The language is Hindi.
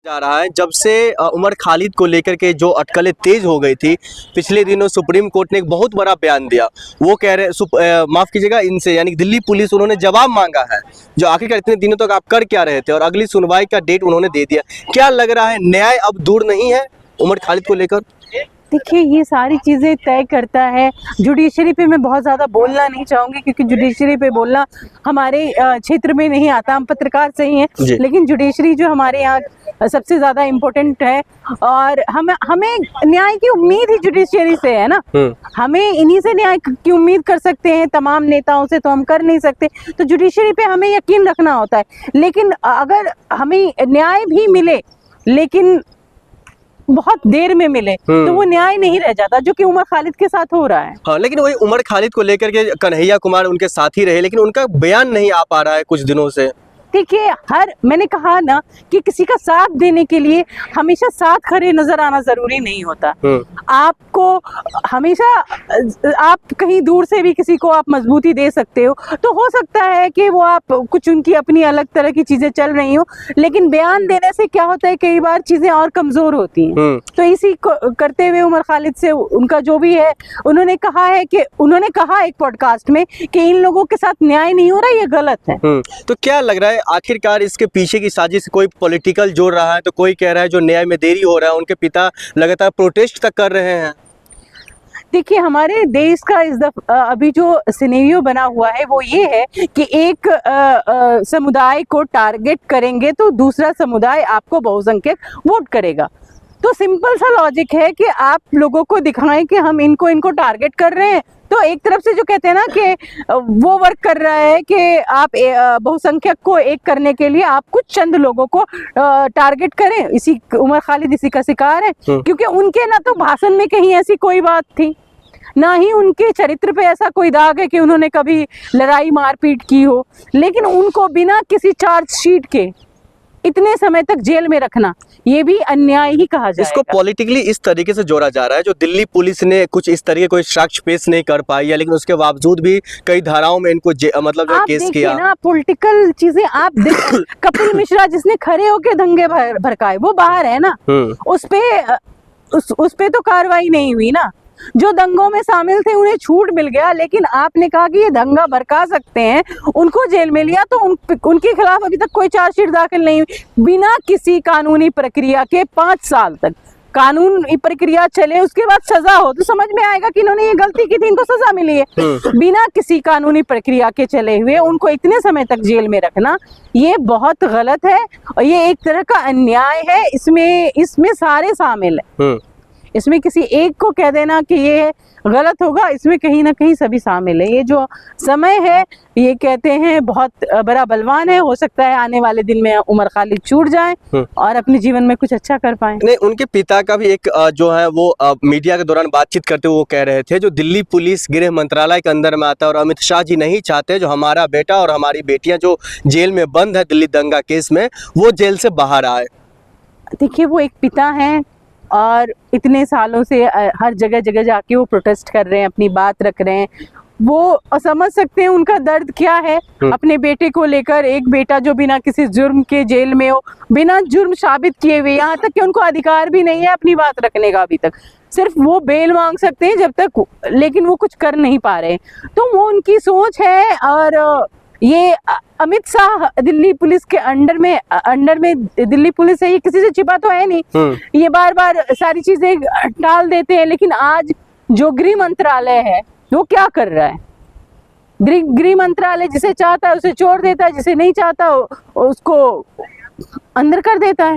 जा रहा है जब से उमर खालिद को लेकर के जो अटकलें तेज हो गई थी। पिछले दिनों सुप्रीम कोर्ट ने एक बहुत बड़ा बयान दिया। वो कह रहे माफ कीजिएगा इनसे, यानी दिल्ली पुलिस, उन्होंने जवाब मांगा है जो आखिरकार इतने दिनों तक आप कर क्या रहे थे, और अगली सुनवाई का डेट उन्होंने दे दिया। क्या लग रहा है, न्याय अब दूर नहीं है उमर खालिद को लेकर? देखिए, ये सारी चीज़ें तय करता है जुडिशरी पे। मैं बहुत ज़्यादा बोलना नहीं चाहूँगी क्योंकि जुडिशरी पे बोलना हमारे क्षेत्र में नहीं आता। हम पत्रकार सही हैं, लेकिन जुडिशरी जो हमारे यहाँ सबसे ज़्यादा इम्पोर्टेंट है, और हमें न्याय की उम्मीद ही जुडिशरी से है ना। हमें इन्हीं से न्याय की उम्मीद कर सकते हैं, तमाम नेताओं से तो हम कर नहीं सकते। तो जुडिशरी पे हमें यकीन रखना होता है। लेकिन अगर हमें न्याय भी मिले, लेकिन बहुत देर में मिले, तो वो न्याय नहीं रह जाता, जो कि उमर खालिद के साथ हो रहा है। हाँ, लेकिन वही उमर खालिद को लेकर के कन्हैया कुमार उनके साथी रहे, लेकिन उनका बयान नहीं आ पा रहा है कुछ दिनों से। देखिए, मैंने कहा ना कि किसी का साथ देने के लिए हमेशा साथ खड़े नजर आना जरूरी नहीं होता। आपको हमेशा, आप कहीं दूर से भी किसी को आप मजबूती दे सकते हो, तो हो सकता है कि वो आप कुछ उनकी अपनी अलग तरह की चीजें चल रही हो, लेकिन बयान देने से क्या होता है, कई बार चीजें और कमजोर होती हैं। तो इसी को करते हुए उमर खालिद से उनका जो भी है, उन्होंने कहा एक पॉडकास्ट में कि इन लोगों के साथ न्याय नहीं हो रहा, ये गलत है। तो क्या लग रहा है आखिरकार इसके पीछे की साजिश कोई पॉलिटिकल जोड़ रहा है? तो कोई कह रहा है जो न्याय में देरी हो रहा है, उनके पिता लगातार प्रोटेस्ट तक कर रहे हैं। देखिए, हमारे देश का अभी जो सिनेरियो बना हुआ है वो ये है कि एक समुदाय को टारगेट करेंगे तो दूसरा समुदाय आपको बहुसंख्यक वोट करेगा। तो सिंपल सा लॉजिक है कि आप लोगों को दिखाएं कि हम इनको टारगेट कर रहे हैं। तो एक तरफ से जो कहते हैं ना कि वो वर्क कर रहा है कि आप बहुसंख्यक को एक करने के लिए आप कुछ चंद लोगों को टारगेट करें। इसी उमर खालिद इसी का शिकार है, क्योंकि उनके ना तो भाषण में कहीं ऐसी कोई बात थी, ना ही उनके चरित्र पे ऐसा कोई दाग है कि उन्होंने कभी लड़ाई मारपीट की हो। लेकिन उनको बिना किसी चार्जशीट के इतने समय तक जेल में रखना, ये भी अन्याय ही कहा जाएगा। इसको पॉलिटिकली इस तरीके से जोड़ा जा रहा है, जो दिल्ली पुलिस ने कुछ इस तरीके कोई साक्ष्य पेश नहीं कर पाई है, लेकिन उसके बावजूद भी कई धाराओं में इनको मतलब जो केस किया ना। पॉलिटिकल चीजें आप देखो, कपिल मिश्रा जिसने खड़े होके दंगे भड़काए, वो बाहर है ना। उस पे तो कार्रवाई नहीं हुई ना। जो दंगों में शामिल थे उन्हें छूट मिल गया, लेकिन आपने कहा कि ये दंगा भड़का सकते हैं, उनको जेल में लिया, तो उनके खिलाफ अभी तक कोई चार्जशीट दाखिल नहीं हुई। बिना किसी कानूनी प्रक्रिया के 5 साल तक कानूनी प्रक्रिया चले, उसके बाद सजा हो तो समझ में आएगा कि इन्होंने ये गलती की थी, इनको सजा मिली है। बिना किसी कानूनी प्रक्रिया के चले हुए उनको इतने समय तक जेल में रखना, ये बहुत गलत है और ये एक तरह का अन्याय है। इसमें सारे शामिल है। इसमें किसी एक को कह देना कि ये गलत होगा, इसमें कहीं ना कहीं सभी शामिल है। ये जो समय है, ये कहते हैं बहुत बड़ा बलवान है। हो सकता है आने वाले दिन में उमर खालिद छूट जाए और अपने जीवन में कुछ अच्छा कर पाए। नहीं, उनके पिता का भी एक जो है वो मीडिया के दौरान बातचीत करते हुए वो कह रहे थे, जो दिल्ली पुलिस गृह मंत्रालय के अंदर में आता है और अमित शाह जी नहीं चाहते जो हमारा बेटा और हमारी बेटियां जो जेल में बंद है दिल्ली दंगा केस में, वो जेल से बाहर आए। देखिए, वो एक पिता है और इतने सालों से हर जगह जगह जाके वो प्रोटेस्ट कर रहे हैं, अपनी बात रख रहे हैं। वो समझ सकते हैं उनका दर्द क्या है अपने बेटे को लेकर। एक बेटा जो बिना किसी जुर्म के जेल में हो, बिना जुर्म साबित किए हुए, यहाँ तक कि उनको अधिकार भी नहीं है अपनी बात रखने का अभी तक। सिर्फ वो बेल मांग सकते हैं जब तक, लेकिन वो कुछ कर नहीं पा रहे। तो वो उनकी सोच है। और ये अमित शाह दिल्ली पुलिस के अंडर में दिल्ली पुलिस है, ये किसी से छिपा तो है नहीं। ये बार बार सारी चीजें टाल देते हैं, लेकिन आज जो गृह मंत्रालय है वो क्या कर रहा है? गृह मंत्रालय जिसे चाहता है उसे छोड़ देता है, जिसे नहीं चाहता उसको अंदर कर देता है।